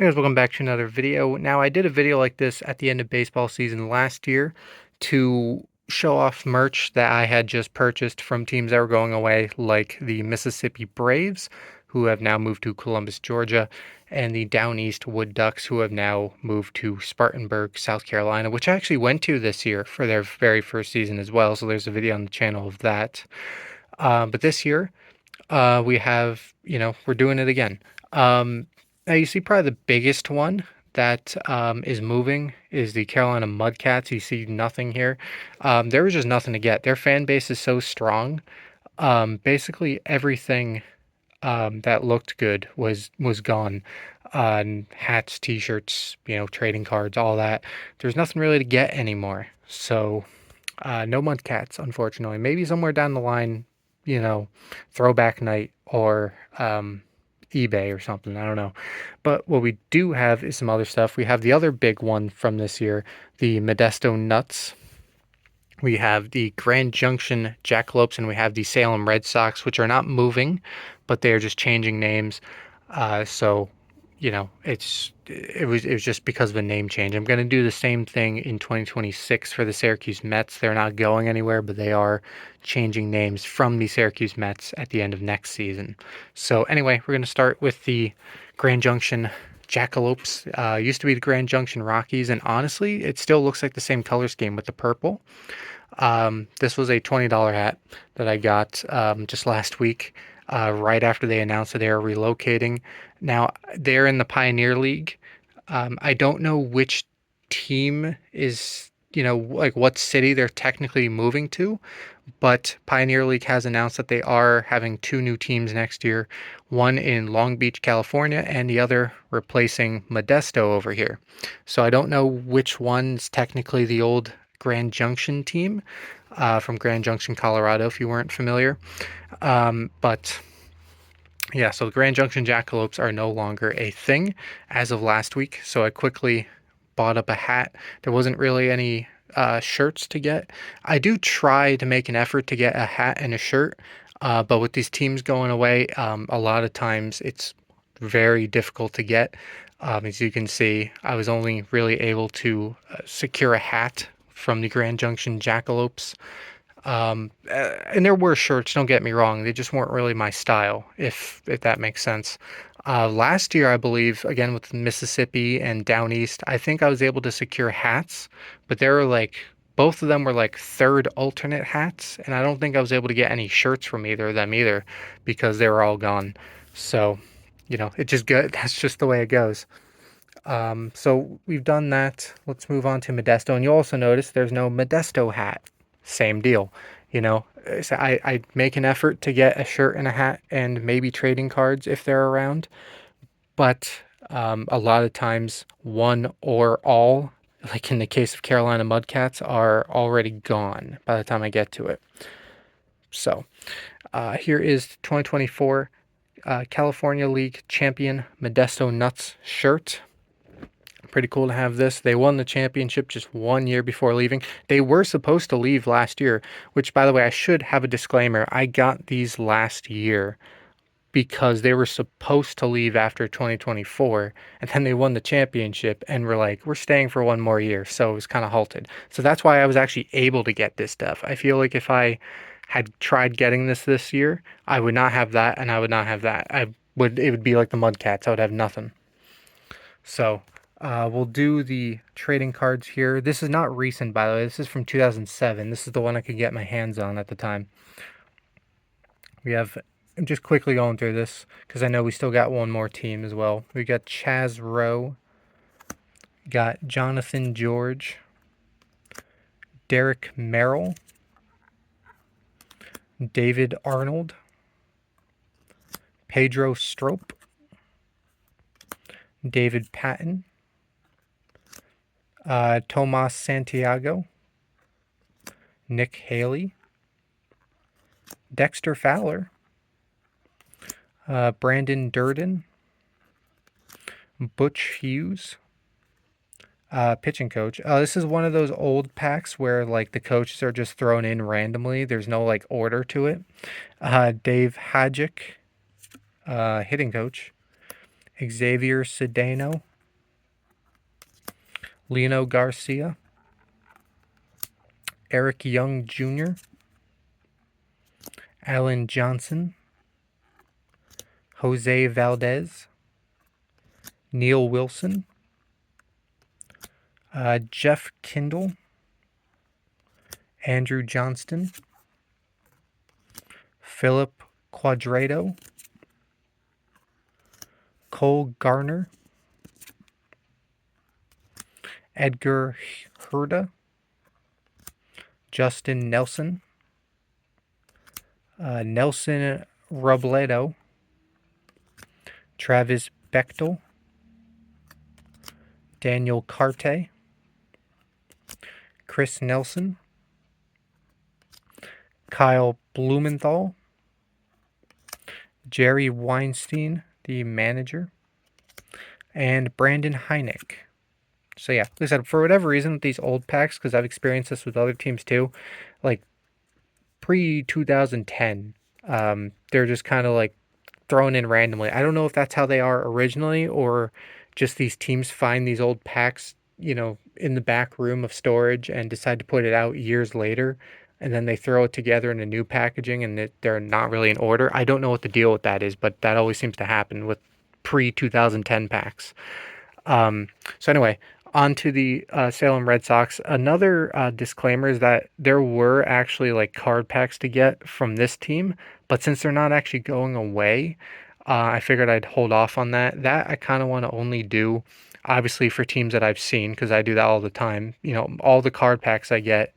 Hey guys, welcome back to another video. Now, I did a video like this at the end of baseball season last year to show off merch that I had just purchased from teams that were going away, like the Mississippi Braves, who have now moved to Columbus, Georgia, and the Down East Wood Ducks, who have now moved to Spartanburg, South Carolina, which I actually went to this year for their very first season as well. So there's a video on the channel of that. But this year, we have, we're doing it again. Now you see probably the biggest one that is moving is the Carolina Mudcats. You see nothing here. There was just nothing to get. Their fan base is so strong. Basically everything that looked good was gone. Hats, t-shirts, trading cards, all that. There's nothing really to get anymore. So no Mudcats, unfortunately. Maybe somewhere down the line, throwback night or eBay or something. I don't know. But what we do have is some other stuff. We have the other big one from this year, the Modesto Nuts. We have the Grand Junction Jackalopes, and we have the Salem Red Sox, which are not moving, but they are just changing names. So it was just because of a name change. I'm going to do the same thing in 2026 for the Syracuse Mets. They're not going anywhere, but they are changing names from the Syracuse Mets at the end of next season. So anyway, we're going to start with the Grand Junction Jackalopes. Used to be the Grand Junction Rockies, and honestly, it still looks like the same color scheme with the purple. This was a $20 hat that I got just last week, right after they announced that they are relocating. Now, they're in the Pioneer League. I don't know which team is, like what city they're technically moving to, but Pioneer League has announced that they are having two new teams next year, one in Long Beach, California, and the other replacing Modesto over here. So I don't know which one's technically the old Grand Junction team from Grand Junction, Colorado, if you weren't familiar. But yeah, so the Grand Junction Jackalopes are no longer a thing as of last week. So I quickly bought up a hat. There wasn't really any shirts to get. I do try to make an effort to get a hat and a shirt, but with these teams going away, a lot of times it's very difficult to get. As you can see, I was only really able to secure a hat from the Grand Junction Jackalopes. And there were shirts, don't get me wrong, they just weren't really my style, if that makes sense. Last year, I believe, again with Mississippi and Down East, I think I was able to secure hats, but they were like both of them were like third alternate hats, and I don't think I was able to get any shirts from either of them either because they were all gone. So, it just good. That's just the way it goes. So we've done that. Let's move on to Modesto, and you also notice there's no Modesto hat. Same deal. So I make an effort to get a shirt and a hat and maybe trading cards if they're around, but a lot of times one or all, like in the case of Carolina Mudcats, are already gone by the time I get to it. So here is 2024 California League champion Modesto Nuts shirt. Pretty cool to have this. They won the championship just 1 year before leaving. They were supposed to leave last year, which, by the way, I should have a disclaimer. I got these last year because they were supposed to leave after 2024, and then they won the championship and were like, we're staying for one more year. So it was kind of halted. So that's why I was actually able to get this stuff. I feel like if I had tried getting this year, I would not have that, and I would not have that. It would be like the Mudcats. I would have nothing. So we'll do the trading cards here. This is not recent, by the way. This is from 2007. This is the one I could get my hands on at the time. I'm just quickly going through this because I know we still got one more team as well. We got Chaz Rowe, got Jonathan George, Derek Merrill, David Arnold, Pedro Strop, David Patton, Tomas Santiago, Nick Haley, Dexter Fowler, Brandon Durden, Butch Hughes, pitching coach. This is one of those old packs where like the coaches are just thrown in randomly. There's no like order to it. Dave Hadjic, hitting coach. Xavier Cedeno, Lino Garcia, Eric Young Jr., Alan Johnson, Jose Valdez, Neil Wilson, Jeff Kindle, Andrew Johnston, Philip Quadrado, Cole Garner, Edgar Herda, Justin Nelson, Nelson Robledo, Travis Bechtel, Daniel Carte, Chris Nelson, Kyle Blumenthal, Jerry Weinstein, the manager, and Brandon Heineck. So yeah, like I said, for whatever reason with these old packs, because I've experienced this with other teams too, like pre-2010, they're just kind of like thrown in randomly. I don't know if that's how they are originally or just these teams find these old packs, in the back room of storage and decide to put it out years later, and then they throw it together in a new packaging and they're not really in order. I don't know what the deal with that is, but that always seems to happen with pre-2010 packs. So anyway, on to the Salem Red Sox. Another disclaimer is that there were actually like card packs to get from this team, but since they're not actually going away, I figured I'd hold off on that. That I kind of want to only do, obviously, for teams that I've seen because I do that all the time. All the card packs I get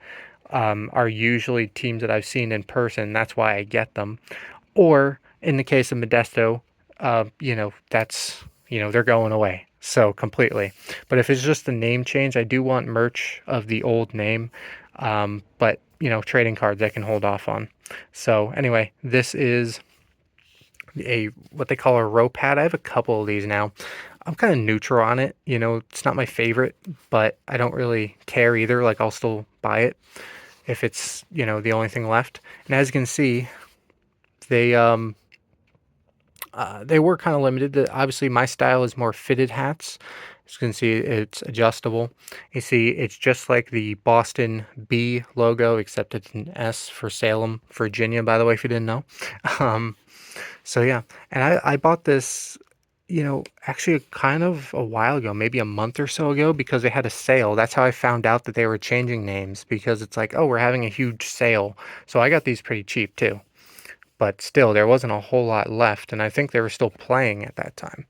are usually teams that I've seen in person. That's why I get them. Or in the case of Modesto, that's they're going away. So completely. But if it's just a name change, I do want merch of the old name. But trading cards I can hold off on. So anyway, this is a what they call a row pad. I have a couple of these now. I'm kind of neutral on it. It's not my favorite, but I don't really care either. Like I'll still buy it if it's the only thing left. And as you can see, they they were kind of limited. Obviously, my style is more fitted hats. As you can see, it's adjustable. You see, it's just like the Boston B logo, except it's an S for Salem, Virginia, by the way, if you didn't know. Um, so yeah, and I bought this, actually kind of a while ago, maybe a month or so ago, because they had a sale. That's how I found out that they were changing names, because it's like, oh, we're having a huge sale. So I got these pretty cheap too. But still, there wasn't a whole lot left, and I think they were still playing at that time.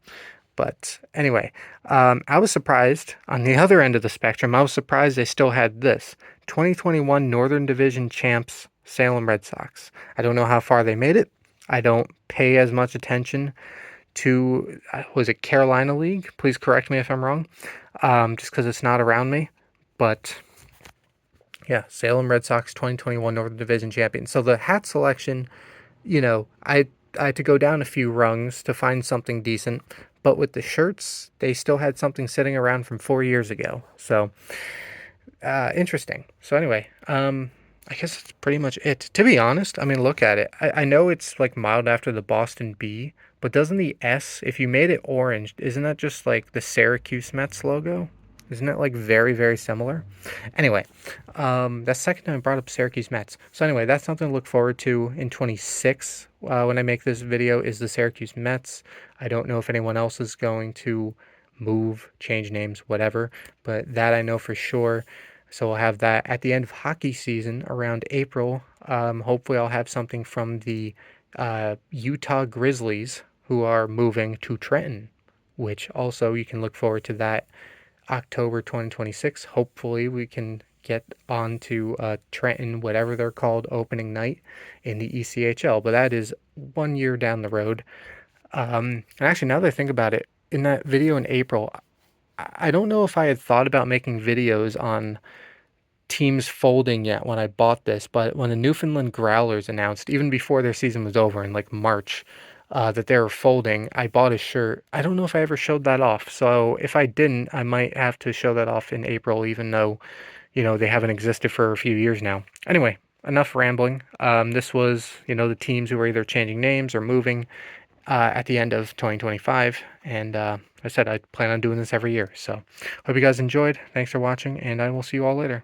But anyway, I was surprised on the other end of the spectrum. I was surprised they still had this 2021 Northern Division champs Salem Red Sox. I don't know how far they made it. I don't pay as much attention to, was it Carolina League? Please correct me if I'm wrong, just because it's not around me. But yeah, Salem Red Sox 2021 Northern Division champion. So the hat selection, I had to go down a few rungs to find something decent. But with the shirts, they still had something sitting around from 4 years ago. So interesting. So anyway, I guess that's pretty much it. To be honest, I mean, look at it. I know it's like modeled after the Boston B, but doesn't the S, if you made it orange, isn't that just like the Syracuse Mets logo? Isn't it like very, very similar? Anyway, that's the second time I brought up Syracuse Mets. So anyway, that's something to look forward to in 26 when I make this video is the Syracuse Mets. I don't know if anyone else is going to move, change names, whatever, but that I know for sure. So we'll have that at the end of hockey season around April. Hopefully I'll have something from the Utah Grizzlies who are moving to Trenton, which also you can look forward to that October 2026. Hopefully we can get on to Trenton, whatever they're called, opening night in the ECHL. But that is 1 year down the road. And actually, now that I think about it, in that video in April, I don't know if I had thought about making videos on teams folding yet when I bought this, but when the Newfoundland Growlers announced, even before their season was over in like March, that they were folding, I bought a shirt. I don't know if I ever showed that off. So if I didn't, I might have to show that off in April, even though, they haven't existed for a few years now. Anyway, enough rambling. This was, the teams who were either changing names or moving. at the end of 2025. And I said I plan on doing this every year. So hope you guys enjoyed. Thanks for watching, and I will see you all later.